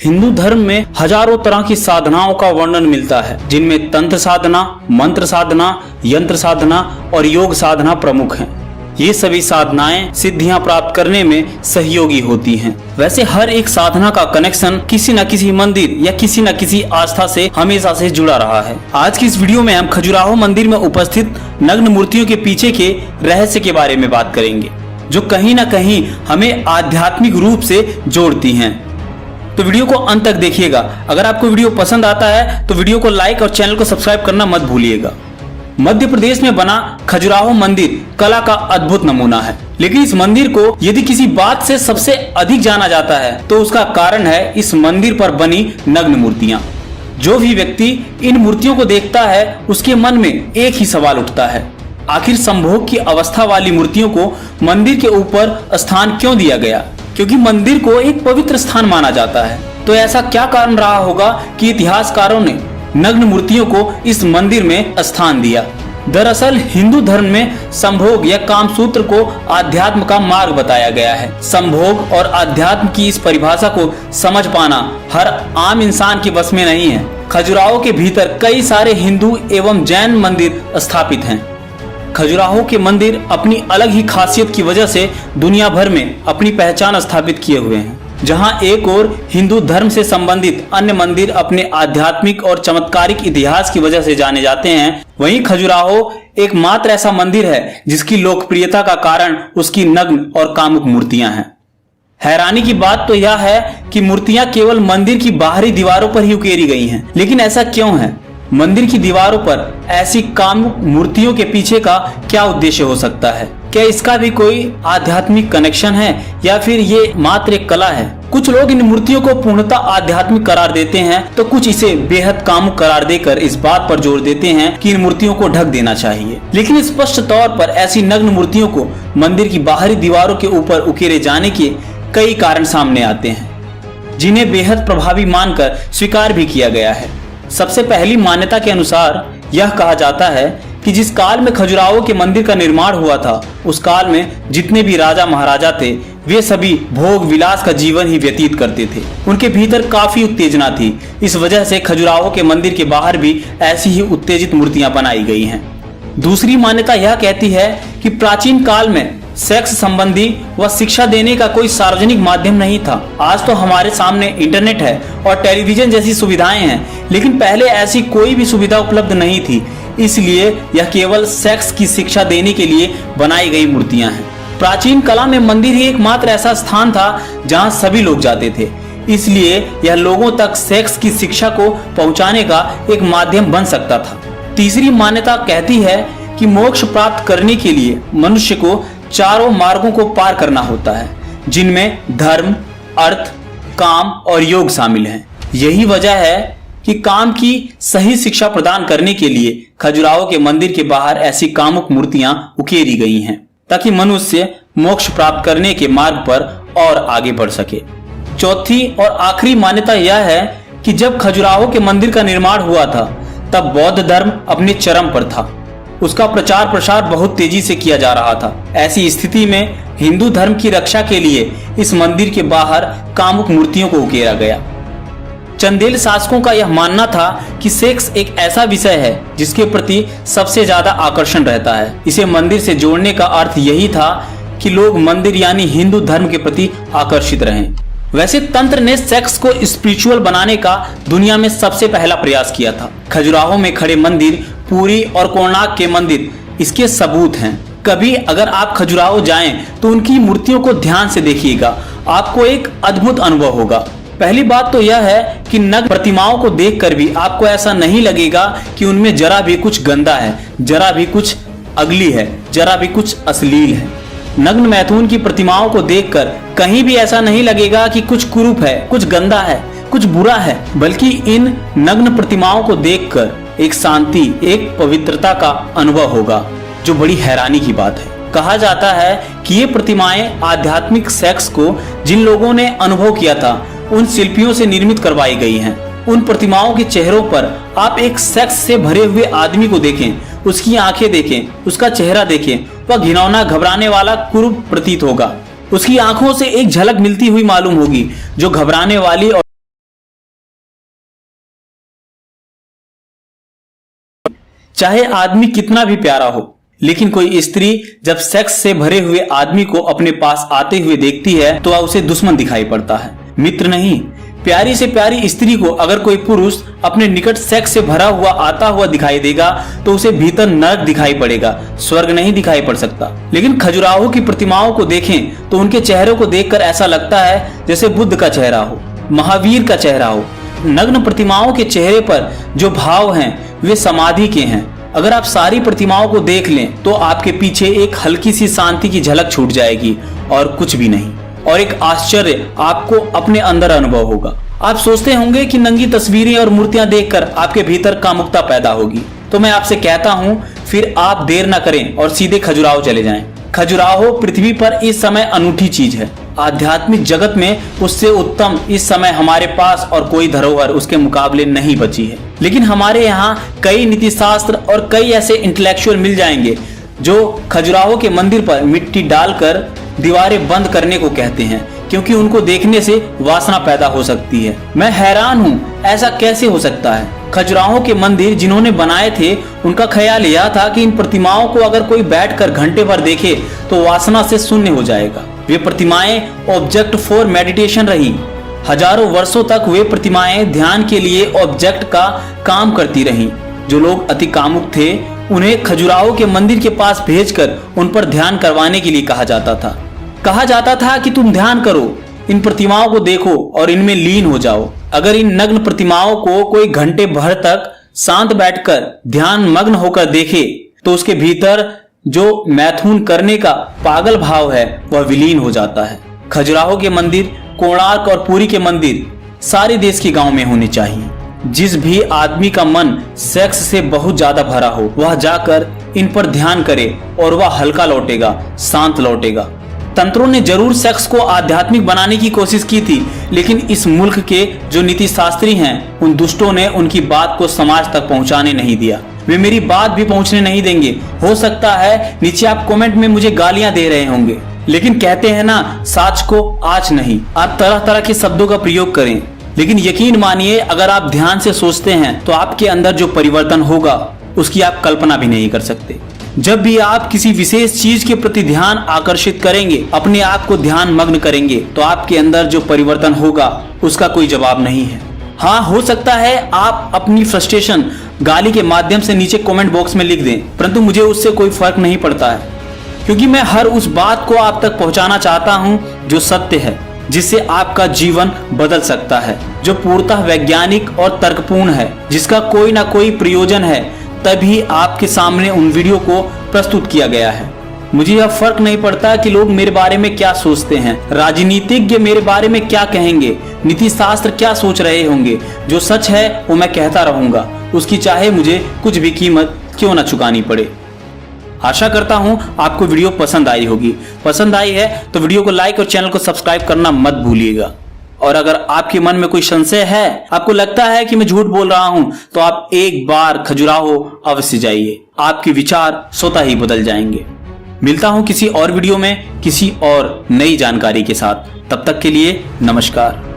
हिंदू धर्म में हजारों तरह की साधनाओं का वर्णन मिलता है, जिनमें तंत्र साधना, मंत्र साधना, यंत्र साधना और योग साधना प्रमुख हैं। ये सभी साधनाएं सिद्धियां प्राप्त करने में सहयोगी होती हैं। वैसे हर एक साधना का कनेक्शन किसी न किसी मंदिर या किसी न किसी आस्था से हमेशा से जुड़ा रहा है। आज की इस वीडियो में हम खजुराहो मंदिर में उपस्थित नग्न मूर्तियों के पीछे के रहस्य के बारे में बात करेंगे, जो कहीं न कहीं हमें आध्यात्मिक रूप से जोड़ती हैं। तो वीडियो को अंत तक देखिएगा। अगर आपको वीडियो पसंद आता है तो वीडियो को लाइक और चैनल को सब्सक्राइब करना मत भूलिएगा। मध्य प्रदेश में बना खजुराहो मंदिर कला का अद्भुत नमूना है, लेकिन इस मंदिर को यदि किसी बात से सबसे अधिक जाना जाता है तो उसका कारण है इस मंदिर पर बनी नग्न मूर्तियां। जो भी व्यक्ति इन मूर्तियों को देखता है उसके मन में एक ही सवाल उठता है, आखिर संभोग की अवस्था वाली मूर्तियों को मंदिर के ऊपर स्थान क्यों दिया गया? क्योंकि मंदिर को एक पवित्र स्थान माना जाता है। तो ऐसा क्या कारण रहा होगा कि इतिहासकारों ने नग्न मूर्तियों को इस मंदिर में स्थान दिया? दरअसल हिंदू धर्म में संभोग या कामसूत्र को आध्यात्म का मार्ग बताया गया है। संभोग और आध्यात्म की इस परिभाषा को समझ पाना हर आम इंसान के बस में नहीं है। खजुराहो के भीतर कई सारे हिंदू एवं जैन मंदिर स्थापित हैं। खजुराहो के मंदिर अपनी अलग ही खासियत की वजह से दुनिया भर में अपनी पहचान स्थापित किए हुए हैं। जहां एक ओर हिंदू धर्म से संबंधित अन्य मंदिर अपने आध्यात्मिक और चमत्कारिक इतिहास की वजह से जाने जाते हैं, वहीं खजुराहो एकमात्र ऐसा मंदिर है जिसकी लोकप्रियता का कारण उसकी नग्न और कामुक मूर्तियां हैं। हैरानी की बात तो यह है कि मूर्तियां केवल मंदिर की बाहरी दीवारों पर ही उकेरी गई हैं। लेकिन ऐसा क्यों है? मंदिर की दीवारों पर ऐसी कामुक मूर्तियों के पीछे का क्या उद्देश्य हो सकता है? क्या इसका भी कोई आध्यात्मिक कनेक्शन है या फिर ये मात्र एक कला है? कुछ लोग इन मूर्तियों को पूर्णतः आध्यात्मिक करार देते हैं, तो कुछ इसे बेहद कामुक करार देकर इस बात पर जोर देते हैं कि इन मूर्तियों को ढक देना चाहिए। लेकिन स्पष्ट तौर पर ऐसी नग्न मूर्तियों को मंदिर की बाहरी दीवारों के ऊपर उकेरे जाने के कई कारण सामने आते हैं, जिन्हें बेहद प्रभावी मानकर स्वीकार भी किया गया है। सबसे पहली मान्यता के अनुसार यह कहा जाता है कि जिस काल में खजुराहो के मंदिर का निर्माण हुआ था, उस काल में जितने भी राजा महाराजा थे वे सभी भोग विलास का जीवन ही व्यतीत करते थे। उनके भीतर काफी उत्तेजना थी। इस वजह से खजुराहो के मंदिर के बाहर भी ऐसी ही उत्तेजित मूर्तियां बनाई गई हैं। दूसरी मान्यता यह कहती है कि प्राचीन काल में सेक्स संबंधी व शिक्षा देने का कोई सार्वजनिक माध्यम नहीं था। आज तो हमारे सामने इंटरनेट है और टेलीविजन जैसी सुविधाएं हैं, लेकिन पहले ऐसी कोई भी सुविधा उपलब्ध नहीं थी। इसलिए यह केवल सेक्स की शिक्षा देने के लिए बनाई गई मूर्तियां हैं। प्राचीन कला में मंदिर ही एकमात्र ऐसा स्थान था जहां सभी लोग जाते थे, इसलिए यह लोगों तक सेक्स की शिक्षा को पहुंचाने का एक माध्यम बन सकता था। तीसरी मान्यता कहती है कि मोक्ष प्राप्त करने के लिए मनुष्य को चारों मार्गों को पार करना होता है, जिनमें धर्म, अर्थ, काम और योग शामिल हैं। यही वजह है कि काम की सही शिक्षा प्रदान करने के लिए खजुराहो के मंदिर के बाहर ऐसी कामुक मूर्तियां उकेरी गई हैं, ताकि मनुष्य मोक्ष प्राप्त करने के मार्ग पर और आगे बढ़ सके। चौथी और आखिरी मान्यता यह है कि जब खजुराहो के मंदिर का निर्माण हुआ था, तब बौद्ध धर्म अपने चरम पर था। उसका प्रचार प्रसार बहुत तेजी से किया जा रहा था। ऐसी स्थिति में हिंदू धर्म की रक्षा के लिए इस मंदिर के बाहर कामुक मूर्तियों को उकेरा गया। चंदेल शासकों का यह मानना था कि सेक्स एक ऐसा विषय है जिसके प्रति सबसे ज्यादा आकर्षण रहता है। इसे मंदिर से जोड़ने का अर्थ यही था कि लोग मंदिर यानी हिंदू धर्म के प्रति आकर्षित रहें। वैसे तंत्र ने सेक्स को स्पिरिचुअल बनाने का दुनिया में सबसे पहला प्रयास किया था। खजुराहो में खड़े मंदिर, पुरी और कोणार्क के मंदिर इसके सबूत हैं। कभी अगर आप खजुराहो जाएं तो उनकी मूर्तियों को ध्यान से देखिएगा, आपको एक अद्भुत अनुभव होगा। पहली बात तो यह है कि नग्न प्रतिमाओं को देखकर भी आपको ऐसा नहीं लगेगा कि उनमें जरा भी कुछ गंदा है, जरा भी कुछ अगली है, जरा भी कुछ अश्लील है। नग्न मैथुन की प्रतिमाओं को देखकर कहीं भी ऐसा नहीं लगेगा कि कुछ कुरूप है, कुछ गंदा है, कुछ बुरा है, बल्कि इन नग्न प्रतिमाओं को देखकर एक शांति, एक पवित्रता का अनुभव होगा, जो बड़ी हैरानी की बात है। कहा जाता है कि ये प्रतिमाएं आध्यात्मिक सेक्स को जिन लोगों ने अनुभव किया था उन शिल्पियों से निर्मित करवाई गई हैं। उन प्रतिमाओं के चेहरों पर आप एक सेक्स से भरे हुए आदमी को देखें, उसकी आंखें देखें, उसका चेहरा देखें, वह घिनौना, घबराने वाला कुरूप प्रतीत होगा। उसकी आंखों से एक झलक मिलती हुई मालूम होगी, जो घबराने वाली और चाहे आदमी कितना भी प्यारा हो, लेकिन कोई स्त्री जब सेक्स से भरे हुए आदमी को अपने पास आते हुए देखती है तो वह उसे दुश्मन दिखाई पड़ता है, मित्र नहीं। प्यारी से प्यारी स्त्री को अगर कोई पुरुष अपने निकट सेक्स से भरा हुआ आता हुआ दिखाई देगा तो उसे भीतर नरक दिखाई पड़ेगा, स्वर्ग नहीं दिखाई पड़ सकता। लेकिन खजुराहो की प्रतिमाओं को देखें तो उनके चेहरों को देखकर ऐसा लगता है जैसे बुद्ध का चेहरा हो, महावीर का चेहरा हो। नग्न प्रतिमाओं के चेहरे पर जो भाव हैं वे समाधि के हैं। अगर आप सारी प्रतिमाओं को देख लें तो आपके पीछे एक हल्की सी शांति की झलक छूट जाएगी और कुछ भी नहीं, और एक आश्चर्य आपको अपने अंदर अनुभव होगा। आप सोचते होंगे कि नंगी तस्वीरें और मूर्तियां देखकर आपके भीतर कामुकता पैदा होगी, तो मैं आपसे कहता हूं फिर आप देर न करें और सीधे खजुराहो चले जाएं। खजुराहो पृथ्वी पर इस समय अनूठी चीज है। आध्यात्मिक जगत में उससे उत्तम इस समय हमारे पास और कोई धरोहर उसके मुकाबले नहीं बची है। लेकिन हमारे यहाँ कई नीति शास्त्र और कई ऐसे इंटेलेक्चुअल मिल जाएंगे जो खजुराहो के मंदिर पर मिट्टी डालकर दीवारें बंद करने को कहते हैं, क्योंकि उनको देखने से वासना पैदा हो सकती है। मैं हैरान हूँ, ऐसा कैसे हो सकता है। खजुराहो के मंदिर जिन्होंने बनाए थे उनका ख्याल यह था कि इन प्रतिमाओं को अगर कोई बैठकर घंटे भर देखे तो वासना से शून्य हो जाएगा। वे प्रतिमाएं ऑब्जेक्ट फॉर मेडिटेशन रही। हजारों वर्षों तक वे प्रतिमाएं ध्यान के लिए ऑब्जेक्ट का काम करती रहीं। जो लोग अति कामुक थे उन्हें खजुराहो के मंदिर के पास भेजकर उन पर ध्यान करवाने के लिए कहा जाता था। कहा जाता था कि तुम ध्यान करो, इन प्रतिमाओं को देखो और इनमें लीन हो जाओ। अगर इन नग्न प्रतिमाओं को कोई घंटे भर तक शांत बैठकर ध्यान मग्न होकर देखे तो उसके भीतर जो मैथुन करने का पागल भाव है वह विलीन हो जाता है। खजुराहो के मंदिर, कोणार्क और पुरी के मंदिर सारे देश के गांव में होने चाहिए। जिस भी आदमी का मन सेक्स से बहुत ज्यादा भरा हो वह जाकर इन पर ध्यान करे और वह हल्का लौटेगा, शांत लौटेगा। तंत्रों ने जरूर सेक्स को आध्यात्मिक बनाने की कोशिश की थी, लेकिन इस मुल्क के जो नीति शास्त्री हैं उन दुष्टों ने उनकी बात को समाज तक पहुंचाने नहीं दिया। वे मेरी बात भी पहुंचने नहीं देंगे। हो सकता है नीचे आप कमेंट में मुझे गालियां दे रहे होंगे, लेकिन कहते हैं ना, साच को आच नहीं। आप तरह तरह के शब्दों का प्रयोग करें, लेकिन यकीन मानिए अगर आप ध्यान से सोचते हैं तो आपके अंदर जो परिवर्तन होगा उसकी आप कल्पना भी नहीं कर सकते। जब भी आप किसी विशेष चीज के प्रति ध्यान आकर्षित करेंगे, अपने आप को ध्यान मग्न करेंगे, तो आपके अंदर जो परिवर्तन होगा उसका कोई जवाब नहीं है। हाँ, हो सकता है आप अपनी फ्रस्ट्रेशन गाली के माध्यम से नीचे कमेंट बॉक्स में लिख दें, परंतु मुझे उससे कोई फर्क नहीं पड़ता है, क्योंकि मैं हर उस बात को आप तक पहुंचाना चाहता हूं जो सत्य है, जिससे आपका जीवन बदल सकता है, जो पूर्णतः वैज्ञानिक और तर्कपूर्ण है, जिसका कोई ना कोई प्रयोजन है। तभी आपके सामने उन वीडियो को प्रस्तुत किया गया है। मुझे यह फर्क नहीं पड़ता कि लोग मेरे बारे में क्या सोचते हैं, राजनीतिज्ञ मेरे बारे में क्या कहेंगे, नीति शास्त्र क्या सोच रहे होंगे। जो सच है वो मैं कहता रहूंगा, उसकी चाहे मुझे कुछ भी कीमत क्यों न चुकानी पड़े। आशा करता हूं आपको वीडियो पसंद आई होगी। पसंद आई है तो वीडियो को लाइक और चैनल को सब्सक्राइब करना मत भूलिएगा। और अगर आपके मन में कोई संशय है, आपको लगता है कि मैं झूठ बोल रहा हूं, तो आप एक बार खजुराहो अवश्य जाइए, आपके विचार स्वतः ही बदल जाएंगे। मिलता हूं किसी और वीडियो में किसी और नई जानकारी के साथ। तब तक के लिए नमस्कार।